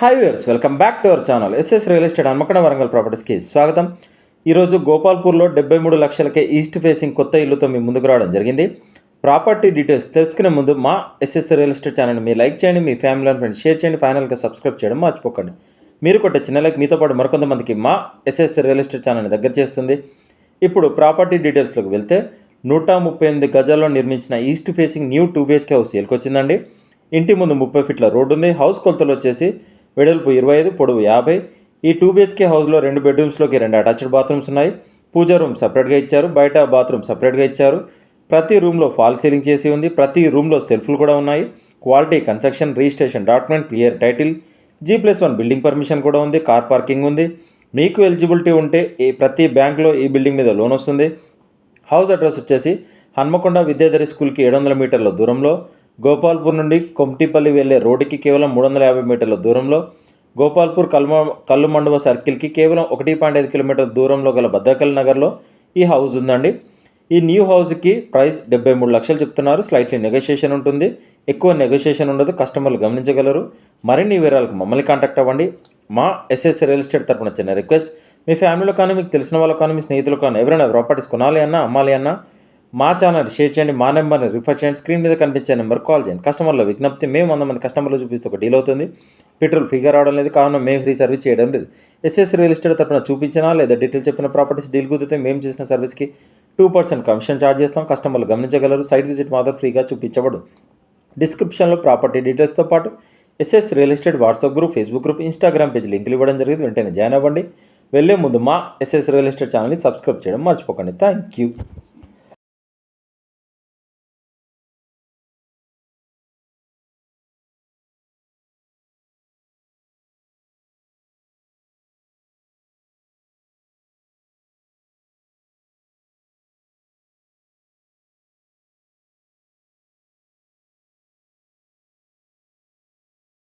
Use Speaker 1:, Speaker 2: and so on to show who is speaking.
Speaker 1: Hi viewers, welcome back to our channel SS real estate Hanmakonda Warangal ప్రాపర్టీస్కి స్వాగతం. ఈరోజు గోపాల్పూర్లో 73 లక్షలకే east facing కొత్త ఇల్లుతో మీ ముందుకు రావడం జరిగింది. ప్రాపర్టీ డీటెయిల్స్ తెలుసుకునే ముందు మా ఎస్ఎస్ రియల్ ఎస్టేట్ ఛానల్ని మీరు లైక్ చేయండి, మీ ఫ్యామిలీ అండ్ ఫ్రెండ్స్ షేర్ చేయండి, ఫైనల్గా సబ్స్క్రైబ్ చేయడం మర్చిపోకండి. మీరు కొట్టే చిన్న లైక్ మీతో పాటు మరికొంతమందికి మా ఎస్ఎస్ రియల్ ఎస్టేట్ ఛానల్ని దగ్గర చేస్తుంది. ఇప్పుడు ప్రాపర్టీ డీటెయిల్స్లోకి వెళ్తే 138 గజాల్లో నిర్మించిన east facing new 2 BHK house సేల్కి వచ్చిందండి. ఇంటి ముందు 30 ఫీట్ల రోడ్డు ఉంది. హౌస్ కొలతలు వచ్చేసి వెడల్పు 25, పొడవు 50. ఈ 2 BHK హౌస్లో 2 బెడ్రూమ్స్లోకి 2 అటాచ్డ్ బాత్రూమ్స్ ఉన్నాయి. పూజా రూమ్ సపరేట్గా ఇచ్చారు, బయట బాత్రూమ్ సపరేట్గా ఇచ్చారు. ప్రతి రూమ్లో ఫాల్ సీలింగ్ చేసి ఉంది. ప్రతి రూమ్లో సెల్ఫ్లు కూడా ఉన్నాయి. Quality construction, registration document, clear title, G+1 building permission కూడా ఉంది. కార్ పార్కింగ్ ఉంది. మీకు ఎలిజిబిలిటీ ఉంటే ప్రతి బ్యాంక్లో ఈ బిల్డింగ్ మీద లోన్ వస్తుంది. హౌస్ అడ్రస్ వచ్చేసి హన్మకొండ విద్యాధరి స్కూల్కి 700 మీటర్ల దూరంలో, గోపాల్పూర్ నుండి కొమ్టిపల్లి వెళ్ళే రోడ్డుకి కేవలం 350 మీటర్ల దూరంలో, గోపాల్పూర్ కల్లు మండవ సర్కిల్కి కేవలం 1.5 కిలోమీటర్ల దూరంలో గల భద్రకల్ నగర్లో ఈ హౌస్ ఉందండి. ఈ న్యూ హౌస్కి ప్రైస్ 73 లక్షలు చెప్తున్నారు. స్లైట్లీ నెగోషియేషన్ ఉంటుంది, ఎక్కువ నెగోషియేషన్ ఉండదు, కస్టమర్లు గమనించగలరు. మరిన్ని వివరాలకు మమ్మల్ని కాంటాక్ట్ అవ్వండి. మా ఎస్ఎస్ రియల్ ఎస్టేట్ తరపున చిన్న రిక్వెస్ట్, మీ ఫ్యామిలీలో కానీ మీకు తెలిసిన వాళ్ళకు కానీ మీ స్నేహితులు కానీ ఎవరైనా ప్రాపర్టీస్ కొనాలి అన్నా అమ్మాలి అన్నా మా ఛానల్ షేర్ చేయండి, మా నెంబర్ని రిఫర్ చేయండి, స్క్రీన్ మీద కనిపించే నెంబర్ కాల్ చేయండి. కస్టమర్ల విజ్ఞప్తి, మేము 100 మంది కస్టమర్లు చూపిస్తే ఒక డీల్ అవుతుంది. పెట్రోల్ ఫ్రీగా రావడం లేదు, కావున మేము ఫ్రీ సర్వీస్ చేయడం లేదు. ఎస్ఎస్ రియల్ ఎస్టేట్ తరపున చూపించినా లేదా డీటెయిల్ చెప్పిన ప్రాపర్టీస్ డీల్ కుదిరితే మేము చేసిన సర్వీస్కి 2% కమిషన్ ఛార్జ్ చేస్తాం. కస్టమర్లు గమనించగలరు. సైట్ విజిట్ మాత్రం ఫ్రీగా చూపించబడు. డిస్క్రిప్షన్లో ప్రాపర్టీ డీటెయిల్స్తో పాటు SS real estate WhatsApp group, Facebook group, Instagram page లింకులు ఇవ్వడం జరిగింది. వెంటనే జాయిన్ అవ్వండి. వెళ్ళే ముందు మా ఎస్ఎస్ రియల్ ఎస్టేట్ ఛానల్ని సబ్స్క్రైబ్ చేయడం మర్చిపోకండి. Thank you.